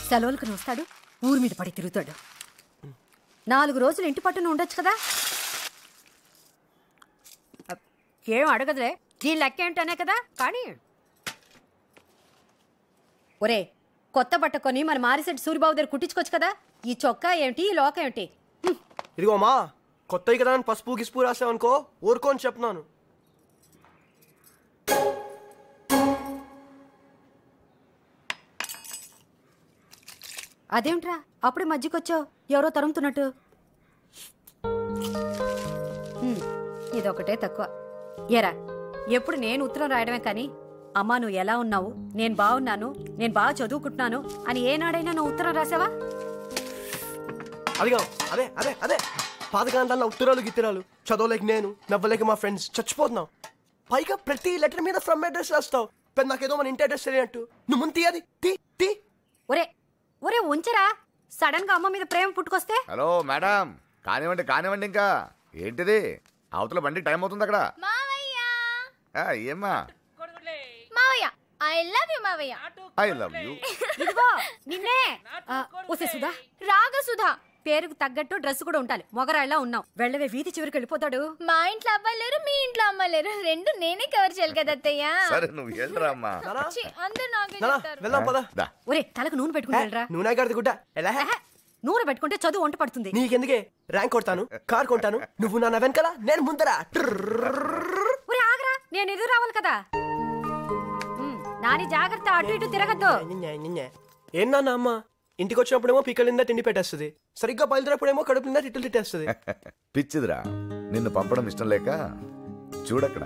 సెలవులకు వస్తాడు, ఊరి మీద పడి తిరుగుతాడు. 4 రోజులు ఇంటి పట్టున ఉండొచ్చు కదా. ఏం అడగదులే, దీని లెక్క ఏంటనే కదా. కానీ ఒరే, కొత్త బట్ట కొని మన మారిసెట్టి సూరిబాబు దగ్గర కుట్టించుకోవచ్చు కదా. ఈ చొక్కా ఏమిటి, ఈ లోక ఏమిటి? ఇదిగో మా కొత్తవి కదా అని పసుపు గిసుపు రాసావనుకో ఊరుకోని చెప్తున్నాను. అదేమిట్రా అప్పుడే మధ్యకొచ్చావు, ఎవరో తరుముతున్నట్టు. ఇదొకటే తక్కువ. ఎరా, ఎప్పుడు నేను ఉత్తరం రాయడమే కానీ అమ్మా నువ్వు ఎలా ఉన్నావు, నేను బాగున్నాను, నేను బాగా చదువుకుంటున్నాను అని ఏనాడైనా నువ్వు ఉత్తరం రాసావా? అదిగా అదే అదే అదే పాతకాలంలో ఉత్తరాలు గిత్తరాలు చదవలేక నేను, నవ్వలేక మా ఫ్రెండ్స్ చచ్చిపోతున్నావు. పైగా ప్రతి లెటర్ మీద ఫ్రమ్ అడ్రస్ రాస్తావు. పెద్ద నాకేదో మన ఇంటి అడ్రస్ తెలియనట్టు. నువ్వు ముందు తీయాలి, తీ. ఒరే ఒరే ఉంచరా, సడన్ గా అమ్మ మీద ప్రేమ పుట్టుకొస్తే. హలో మేడం, కానివ్వండి. ఇంకా ఏంటిది, అవతల బండి టైం అవుతుంది అక్కడ. ఏమ్మా? మావయ్య, ఐ లవ్ యు మావయ్య. I love you. ఇదిగో నిన్నే. ఒసే సుధా, రాగ సుధా. పేరుకు తగ్గట్టు డ్రెస్ కూడా ఉండాలి. మొగరాయిలా ఉన్నావు. వెళ్ళవే, వీధి చివరికి వెళ్ళిపోతాడు. మా ఇంట్లో అవ్వలేరు, మీ ఇంట్లో అమ్మలేరు, రెండు నేనే కవర్ చేయాలి కదా అత్తయ్య. సరే నువ్వు వెళ్ళరా అమ్మా. అందరూ నాకే చెప్తారు. ఒరే, తలకు నూనె పెట్టుకుని వెళ్ళరా. నూనె గడిది గుడ్డ ఎలా? నూనె పెట్టుకుంటే చదువు వంట పడుతుంది. నీకెందుకే, ర్యాంక్ కొడతాను, కార్ కొంటాను, నువ్వు నా వెనకాల నేను ముందరా. ఒరే ఆగరా, నేను ఎదురు రావాలి కదా. నాని జాగ్రత్త, అటు ఇటు తిరగద్దు. ఏం నాన్న అమ్మ ఇంటికి వచ్చినప్పుడేమో పీకల నిండా తిండి పెట్టేస్తుంది, సరిగ్గా బయలుదేరప్పుడేమో కడుపు నిండా తిట్టులు తిట్టేస్తుంది. పిచ్చిదిరా, నిన్ను పంపడం ఇష్టం లేక చూడక్కడ.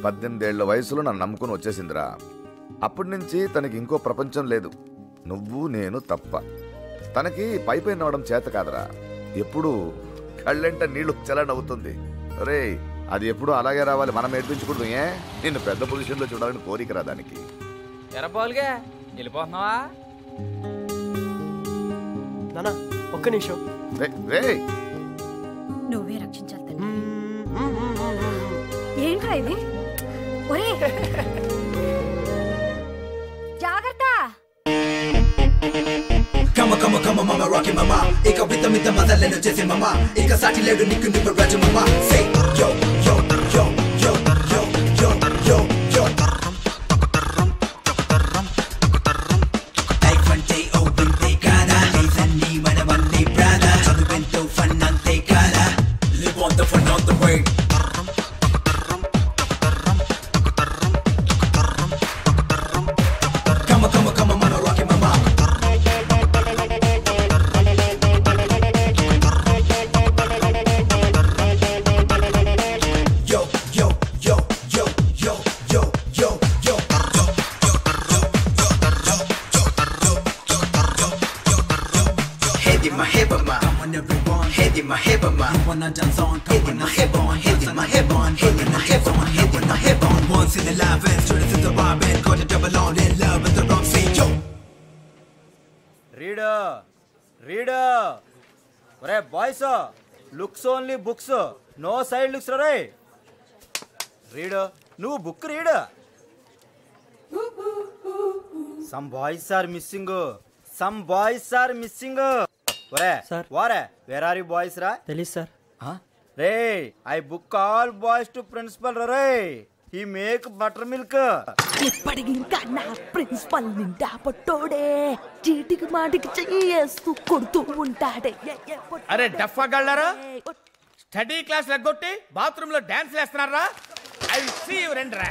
18 ఏళ్ల వయసులో నన్ను నమ్ముకుని వచ్చేసిందిరా. అప్పటి నుంచి తనకి ఇంకో ప్రపంచం లేదు, నువ్వు నేను తప్ప. తనకి పై నవ్వడం చేత కాదరా, ఎప్పుడు కళ్ళంట నీళ్లు చలా నవ్వుతుంది. రే, అది ఎప్పుడు అలాగే రావాలి, మనం ఏడ్పించకూడదు. నిన్ను పెద్ద పొజిషన్ లో చూడాలని కోరికరా దానికి. ఎరపాలుగా వెళ్ళిపోతున్నావా? నానా ఒక్క నిమిషం. నువ్వే రక్షించాలి. ఏంట్రా ఇది? ఒరే జాగ్రత్త. Come mama rockin' mama Ika with the mother leno chase mama Ika sati ledu nikku nivu raju mama Say yo yo yo yo yo yo yo yo Like one day open day kada Nathan ni mana mandi brother Chadu bento fun ante kada Live on the fun on the way Come mama rockin' mama my hip on, you wanna dance on, hit my hip on, hit my hip on, hit my hip on, hit my hip on. Once in the life and straight to the bar and got a double on in love with the wrong say yo. Reader, ఒరే boys, looks only books, no side looks. రే reader, నువ్వు book read. Some boys are missing. ఒరే sir, వారే where are you boys రా? తెలీదు sir. రే, I book all boys to principal. రే, he make butter milk. ఇప్పటికి ఇంకా నా ప్రిన్సిపల్ నిండా పొట్టోడే, చీటికి మాటికి చెయ్యేస్తూ కొడుతూ ఉంటాడే. అరే డఫా గళ్ళారా, స్టడీ క్లాస్ లెగ్గొట్టి బాత్రూమ్ లో డాన్స్ వేస్తున్నారా? ఐ విల్ సీ యు రెండ్ రా.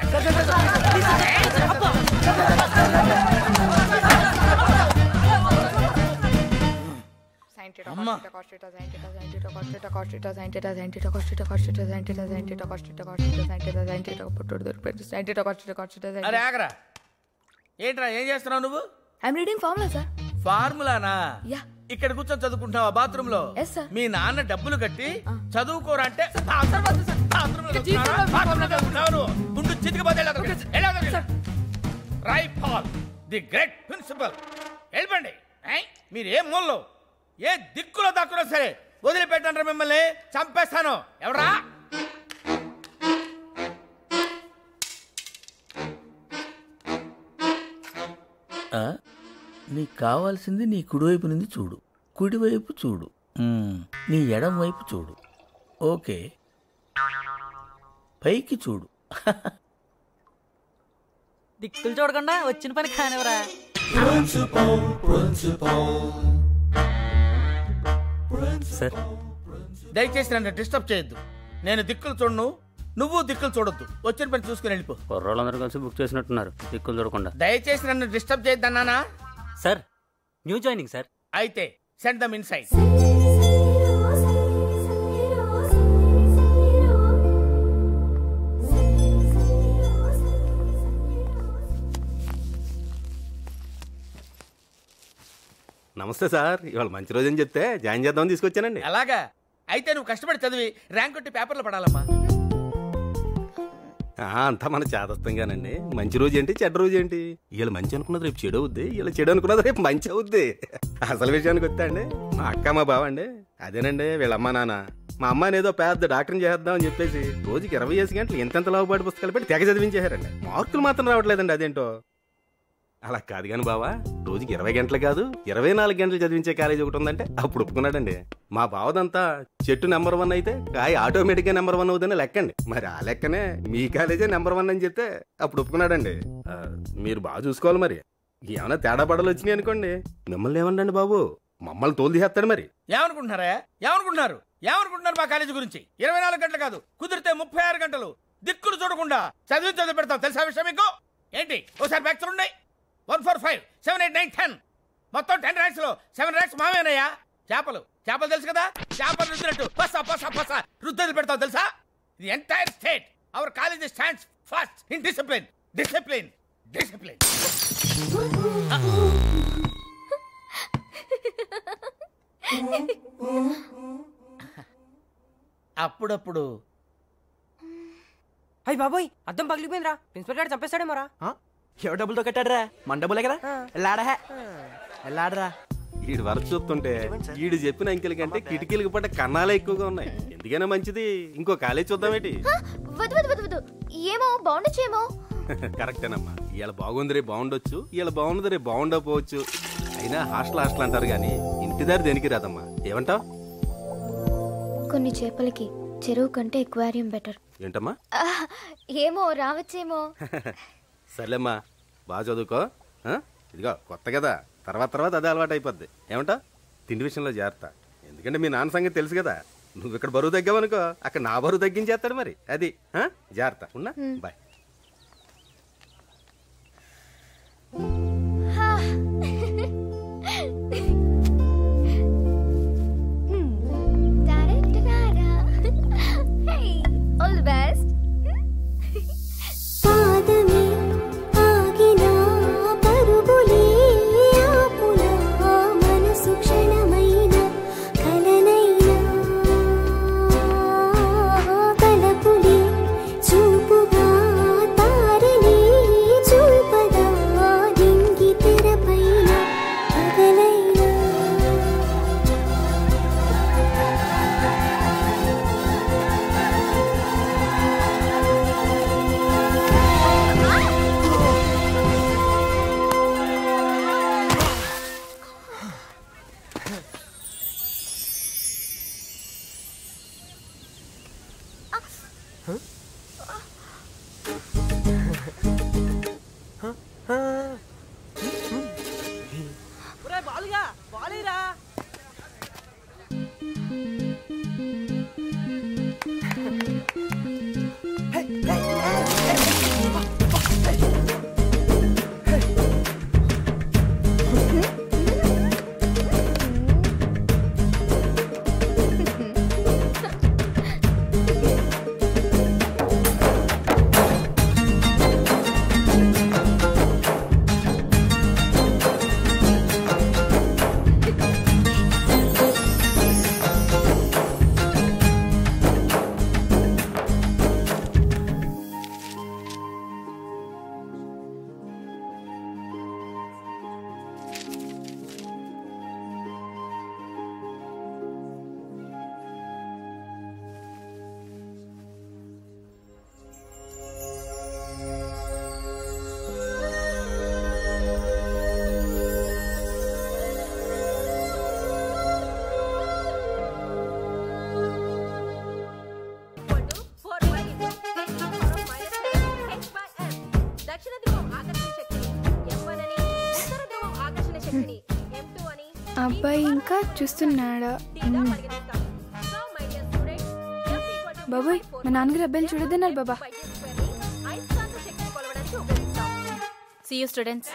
అరే ఆగరా, ఏంట్రా ఏం చేస్తున్నావు నువ్వు? I'm reading formula sir. ఫార్ములానా? యా. ఇక్కడ కూర్చొని చదువుకుంటావా బాత్రూమ్ లో? Yes sir. మీ నాన్న డబ్బులు కట్టి చదువుకోరా అంటే గుండు చితికిపోతే right Paul the great principal. వెళ్ళిపోండి. మీరు ఏ మూలలో ఏ దిక్కులో దాక్కున్నా సరే వదిలిపెట్టండి మిమ్మల్ని, చంపేస్తాను. ఎవరా? నీకు కావాల్సింది నీ కుడివైపు నుండి చూడు, కుడివైపు చూడు, నీ ఎడం వైపు చూడు. ఓకే, పైకి చూడు. దిక్కులు చూడకుండా వచ్చిన పని కానివరా. సార్, దయచేసి నన్ను డిస్టర్బ్ చేయొద్దు. నేను దిక్కులు చూడను, నువ్వు దిక్కులు చూడొద్దు. వచ్చిన పని చూసుకుని వెళ్ళిపో. కుర్రోళ్ళందరూ కలిసి బుక్ చేసినట్టున్నారు దిక్కులు చూడకుండా. దయచేసి నన్ను డిస్టర్బ్ చేయొద్దన్నానా? Sir, new joining sir. అయితే సెండ్ దమ్ ఇన్సైడ్. నమస్తే సార్, ఇవాళ మంచి రోజు అని చెప్తే జాయిన్ చేద్దామని తీసుకొచ్చానండి. అలాగా? అయితే నువ్వు కష్టపడి చదివి ర్యాంక్ కొట్టి పేపర్లో పడాలమ్మా. అంతా మన చేదస్తంగానండి. మంచి రోజు ఏంటి, చెడ్డ రోజు ఏంటి? వీళ్ళు మంచి అనుకున్నది రేపు చెడు అవుద్ది, వీళ్ళు చెడు అనుకున్నది రేపు మంచి అవుద్ది. అసలు విషయానికి వస్తే అండి, మా అక్క మా బావ అండి, అదేనండి వీళ్ళ అమ్మ నాన్న. మా అమ్మాయిని ఏదో పెద్ద డాక్టర్ని చేద్దామని చెప్పేసి రోజుకి 20 గంటలు ఎంతెంత లావుపాటి పుస్తకాలు పెట్టి తెగ చదివించేశారండి. మార్కులు మాత్రం రావట్లేదండి. అదేంటో అలా కాదు కానీ బావా, రోజుకి 20 గంటలు కాదు 24 గంటలు చదివించే కాలేజీ ఒకటి ఉందంటే అప్పుడు ఒప్పుకున్నాడండి. మా బావదంతా చెట్టు నెంబర్ 1 అయితే కాయ ఆటోమేటిక్గా నెంబర్ 1 అవుతుందని లెక్కండి. మరి ఆ లెక్కనే మీ కాలేజే నెంబర్ 1 అని చెప్తే అప్పుడు ఒప్పుకున్నాడండి. మీరు బాగా చూసుకోవాలి. మరి ఏమైనా తేడా పడలు వచ్చినాయి అనుకోండి, మిమ్మల్ని ఏమండి బాబు, మమ్మల్ని తోలు తీసేస్తాడు. మరి ఏమనుకుంటున్నారా? ఏమనుకుంటున్నారు మా కాలేజీ గురించి? 24 గంటలు కాదు, కుదిరితే 36 గంటలు దిక్కులు చూడకుండా చదివి పెడతాం. తెలుసా విషయం మీకు? ఏంటి ఒకసారి బ్యాక్ చూడండి. 1 4 5 7 8 9 10 మొత్తం 10 ర్యాంక్స్ లో 7 ర్యాంక్స్ మావేనయ్యా. చేపలు తెలుసు కదా, చేపలు రుద్దినట్టు పస రుద్దలు పెడతావు తెలుసా? The entire state hour college stands first in discipline. అప్పుడప్పుడు అయ్యి బాబోయ్, అద్దం పగిలిపోయిందిరా. ప్రిన్సిపల్ గారు చంపేస్తాడేమోరా. ఎవరు డబ్బులతో కట్టాడరా? మన డబ్బులే కదా. వెళ్ళాడరా. వీడి వరకు చూస్తుంటే వీడు చెప్పిన అంకెల కంటే కిటికీలకు పడ్డ కన్నాలే ఎక్కువగా ఉన్నాయి. ఎందుకైనా మంచిది ఇంకో కాలేజ్ చూద్దామేటి? ఏమో బాగుండొచ్చేమో. కరెక్టేనమ్మా. ఇవాళ బాగుంది రే బాగుండొచ్చు, ఇవాళ బాగుంది రే బాగుండకపోవచ్చు. అయినా హాస్టల్ అంటారు కానీ ఇంటిదారి దేనికి రాదమ్మా. ఏమంటావ్? కొన్ని చేపలకి చెరువు కంటే ఎక్వేరియం బెటర్. ఏంటమ్మా? ఏమో రావచ్చేమో. సర్లేమ్మా, బాగా చదువుకో. ఇదిగో కొత్త కదా, తర్వాత అదే అలవాటు అయిపోద్ది. ఏమంటా? తిండి విషయంలో జాగ్రత్త. ఎందుకంటే మీ నాన్న సంగతి తెలుసు కదా. నువ్వు ఇక్కడ బరువు తగ్గావనుకో, అక్కడ నా బరువు తగ్గించేస్తాడు. మరి అది జాగ్రత్త. ఉన్నా బాయ్. All the best. అబ్బాయి ఇంకా చూస్తున్నాడా? బాబోయ్, మా నాన్నగారు అబ్బాయిలు చూడొద్దన్నారు బాబా. See you, students.